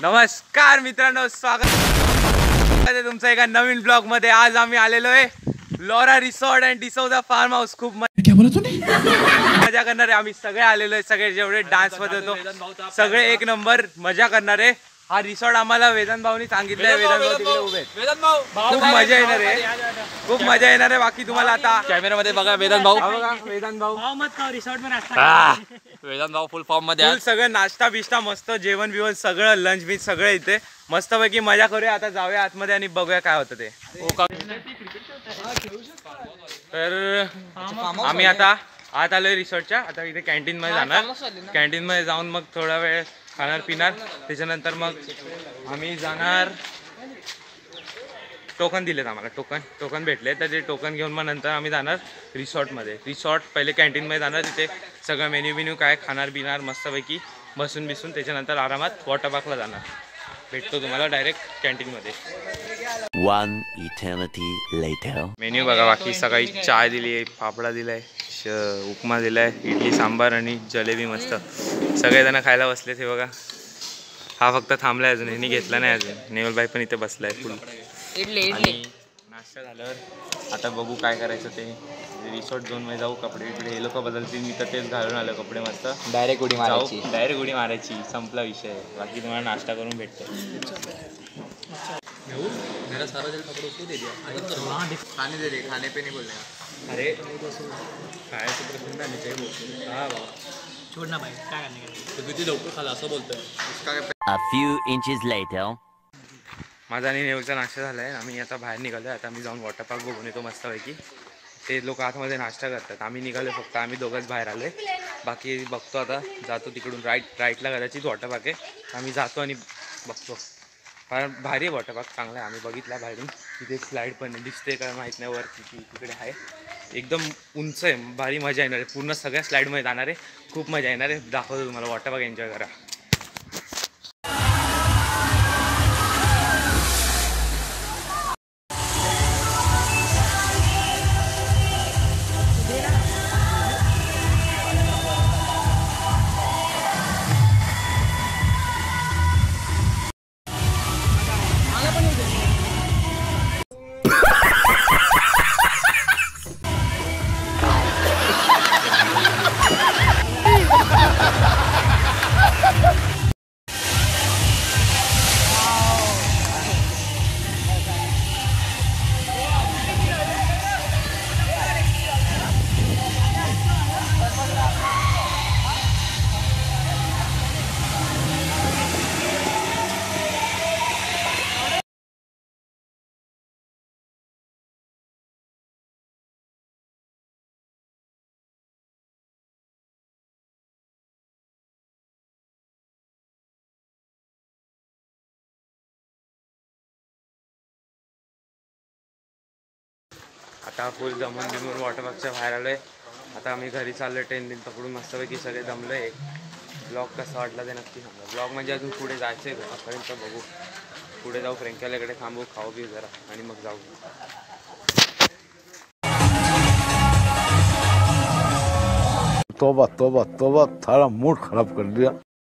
नमस्कार मित्रांनो, स्वागत आहे तुमचं एका नवीन ब्लॉग मध्ये। आज आम्ही आलेलो आहे Laura resort and D'Souza farm house. खूप मजा करणार आहे आम्ही सगळे आलेलो आहे, सगळे जेवढे डान्स मध्ये होतो सगळे एक नंबर मजा करणार आहे। हा रिसॉर्ट आम्हाला वेदांत भाऊनी सांगितलंय। वेदांत भाऊ तिकडे उभे आहेत, खूप मजा येणार आहे, खूप मजा येणार आहे। बाकी तुम्हाला आता कॅमेरामध्ये बघा वेदांत भाऊ, बघा वेदांत भाऊ मत रिसॉर्ट में नाश्ता वेदांत भाऊ फुल फॉर्म मध्ये फुल सगळं नाश्ता बिष्टा मस्त, जेवण बिवण सगळं, लंच बिच सगळं इथे मस्तपैकी मजा करूया। आता जाऊया आतमध्ये आणि बघूया काय होतं ते। तर आम्ही आता आत आलोय रिसॉर्टच्या। आता इथे कॅन्टीन मध्ये जाणार, कॅन्टीन मध्ये जाऊन मग थोडा वेळ खाणार पिणार, त्याच्यानंतर मग आम्ही जाणार। टोकन दिलेत आम्हाला, टोकन भेटले तर ते टोकन घेऊन मग नंतर आम्ही जाणार रिसॉर्टमध्ये। रिसॉर्ट पहिले कॅन्टीनमध्ये जाणार, तिथे सगळं मेन्यू काय खाणार पिणार मस्तपैकी बसून बिसून, त्याच्यानंतर आरामात वॉटर पार्कला जाणार। भेटतो तुम्हाला डायरेक्ट कॅन्टीनमध्ये। One eternity later. मेन्यू बघा, बाकी सकाळी चाय दिली आहे, फाफडा दिलाय, उपमा दिलाय, इडली सांबार आणि जलेबी मस्त। सगळेजण खायला बसले ते बघा। हा फक्त थांबलाय, अजून ह्यांनी घेतला नाही अजून। नेवल भाई पण इथे बसलाय फुल। आणि नाश्ता झाल्यावर आता बघू काय करायचं ते। रिसॉर्ट झोन मध्ये जाऊ, कपडे बिपडे हे लोक बदलतील, मी तर तेच घालून आलो कपडे मस्त। डायरेक्ट उडी मारायची, डायरेक्ट उडी मारायची, संपला विषय। बाकी तुम्हाला नाश्ता करून भेटतो। मेरा सारा जल कपड़े उसको दे दिया, खाने दे दे, खाने पे नहीं बोलने। अरे खायचं प्रश्न नाही चाहिए। हाँ बाबा छोड़ना भाई, क्या करने का तो किती लवकर खाला असं बोलतोय। A few inches later. माझा आणि नेवलचा नाश्ता झाला आहे, आम्ही आता बाहेर निघालो। आता आम्ही जाऊन वॉटर पार्क बघून येतो मस्तपैकी। ते लोक आतमध्ये नाश्ता करतात, आम्ही निघालो फक्त, आम्ही दोघंच बाहेर आले। बाकी बघतो आता, जातो तिकडून राईटला कदाचित वॉटर पार्क आहे, आम्ही जातो आणि बघतो। फार भारी वॉटर पार्क, चांगला आहे। आम्ही बघितला बाहेरून, तिथे स्लाईड पण दिसते का माहीत नाही, वरती तिकडे आहे, एकदम उंच आहे, भारी मजा येणार आहे। पूर्ण सगळ्या स्लाईडमध्ये जाणार आहे, खूप मजा येणार आहे। दाखवतो तुम्हाला, वॉटर पार्क एन्जॉय करा। आता फुल जमून बिमून वॉटर पार्कच्या बाहेर आलो आहे। आता आम्ही घरी चाललो, ट्रेन बिन पकडून मस्तपैकी सगळे जमलो आहे। ब्लॉग कसा वाटला ते नक्की सांगा। ब्लॉग म्हणजे अजून पुढे जायचं आहे घरापर्यंत, बघू पुढे जाऊ, फ्रेंकाल्याकडे थांबू, खाऊ पिऊ जरा आणि मग जाऊ। तोबा तोबा तोबा, थारा मूड खराब कर दिया।